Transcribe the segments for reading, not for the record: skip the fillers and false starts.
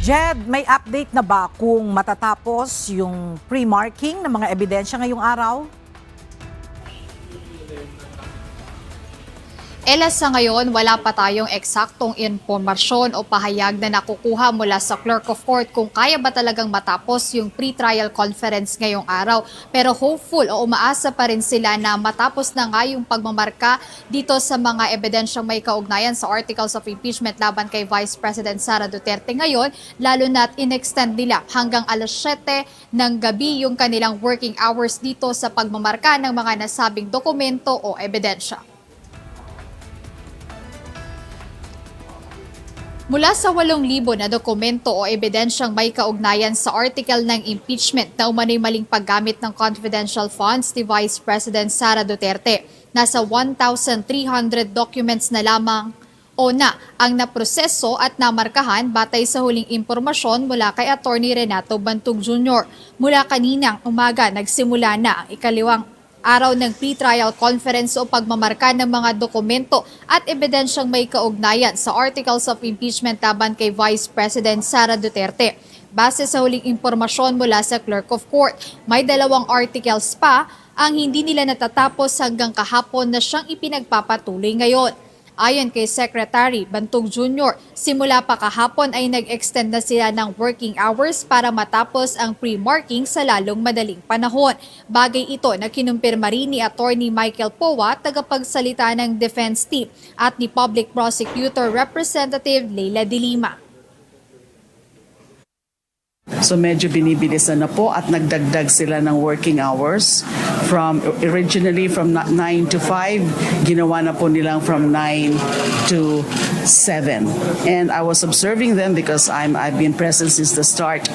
Jed, may update na ba kung matatapos yung pre-marking ng mga ebidensya ngayong araw? Sa ngayon, wala pa tayong eksaktong impormasyon o pahayag na nakukuha mula sa Clerk of Court kung kaya ba talagang matapos yung pre-trial conference ngayong araw. Pero hopeful o umaasa pa rin sila na matapos na nga yung pagmamarka dito sa mga ebidensyang may kaugnayan sa articles of impeachment laban kay Vice President Sara Duterte ngayon, lalo na't in-extend nila hanggang alas 7 ng gabi yung kanilang working hours dito sa pagmamarka ng mga nasabing dokumento o ebidensya. Mula sa 8,000 na dokumento o ebidensyang may kaugnayan sa article ng impeachment na umano'y maling paggamit ng confidential funds ni Vice President Sara Duterte, nasa 1,300 documents na lamang ang naproseso at namarkahan batay sa huling impormasyon mula kay Attorney Renato Bantug Jr. Mula kaninang umaga, nagsimula na ang ikaliwang araw ng pre-trial conference o pagmamarka ng mga dokumento at ebidensyang may kaugnayan sa articles of impeachment laban kay Vice President Sara Duterte. Base sa huling impormasyon mula sa Clerk of Court, may 2 articles pa ang hindi nila natatapos hanggang kahapon na siyang ipinagpapatuloy ngayon. Ayon kay Secretary Bantug Jr., simula pa kahapon ay nag-extend na sila ng working hours para matapos ang pre-marking sa lalong madaling panahon. Bagay ito na kinumpirma rin ni Attorney Michael Powa, tagapagsalita ng defense team, at ni Public Prosecutor Representative Leila de Lima. So medyo binibilisan na po at nagdagdag sila ng working hours from originally from 9 to 5, ginawa na po nilang from 9 to 7. And I was observing them because I've been present since the start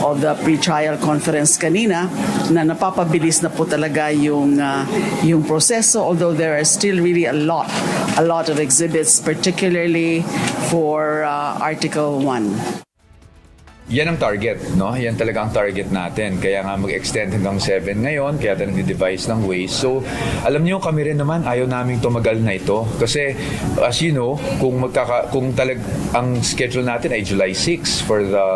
of the pre-trial conference kanina, na napapabilis na po talaga yung proseso, although there are still really a lot of exhibits, particularly for Article 1. Yan ang target, no? Yan talaga ang target natin. Kaya nga mag-extend hanggang 7 ngayon, kaya tayo nag-devise ng ways. So, alam niyo, kami rin naman, ayaw naming tumagal na ito. Kasi, as you know, kung ang schedule natin ay July 6 for the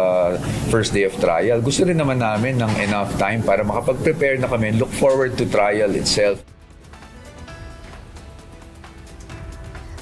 first day of trial, gusto rin naman namin ng enough time para makapag-prepare na kami and look forward to trial itself.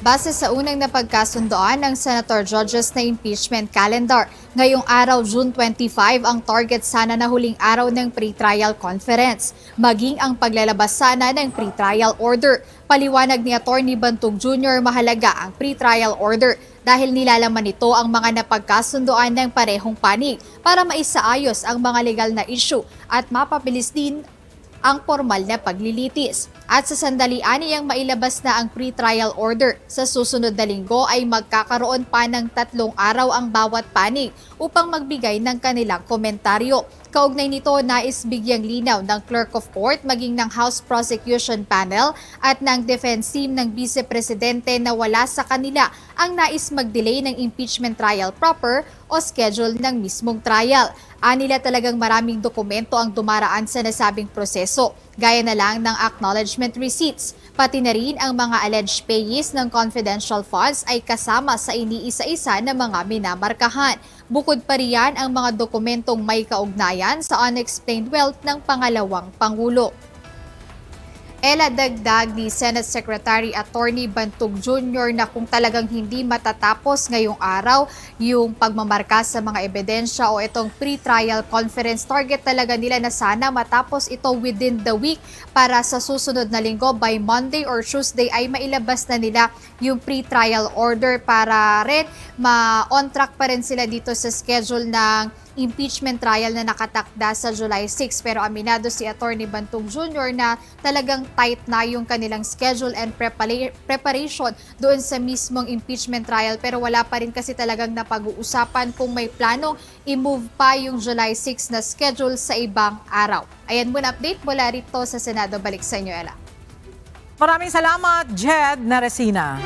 Base sa unang napagkasundoan ng Senator Judges na impeachment calendar, ngayong araw June 25 ang target sana na huling araw ng pre-trial conference, maging ang paglalabas sana ng pre-trial order. Paliwanag ni Attorney Bantug Jr., mahalaga ang pre-trial order dahil nilalaman nito ang mga napagkasundoan ng parehong panig para maisaayos ang mga legal na issue at mapabilis din ang formal na paglilitis. At sa sandalian niyang mailabas na ang pre-trial order, sa susunod na linggo ay magkakaroon pa ng 3 araw ang bawat panig upang magbigay ng kanilang komentaryo. Kaugnay nito, nais bigyang linaw ng Clerk of Court maging ng House Prosecution Panel at ng defense team ng Vice Presidente na wala sa kanila ang nais mag-delay ng impeachment trial proper o schedule ng mismong trial. Anila talagang maraming dokumento ang dumaraan sa nasabing proseso, gaya na lang ng acknowledgement receipts. Pati na rin ang mga alleged payees ng confidential funds ay kasama sa iniisa-isa na mga minamarkahan. Bukod pa riyan ang mga dokumentong may kaugnayan sa unexplained wealth ng pangalawang Pangulo. Dagdag ni Senate Secretary Attorney Bantug Jr. na kung talagang hindi matatapos ngayong araw yung pagmamarka sa mga ebidensya o itong pre-trial conference, target talaga nila na sana matapos ito within the week para sa susunod na linggo by Monday or Tuesday ay mailabas na nila yung pre-trial order para rin ma-on track pa rin sila dito sa schedule ng impeachment trial na nakatakda sa July 6. Pero aminado si Attorney Bantug Jr. na talagang tight na yung kanilang schedule and preparation doon sa mismong impeachment trial. Pero wala pa rin kasi talagang napag-uusapan kung may planong i-move pa yung July 6 na schedule sa ibang araw. Ayan muna update mula rito sa Senado. Balik sa inyo, Ella. Maraming salamat, Jed Naresina.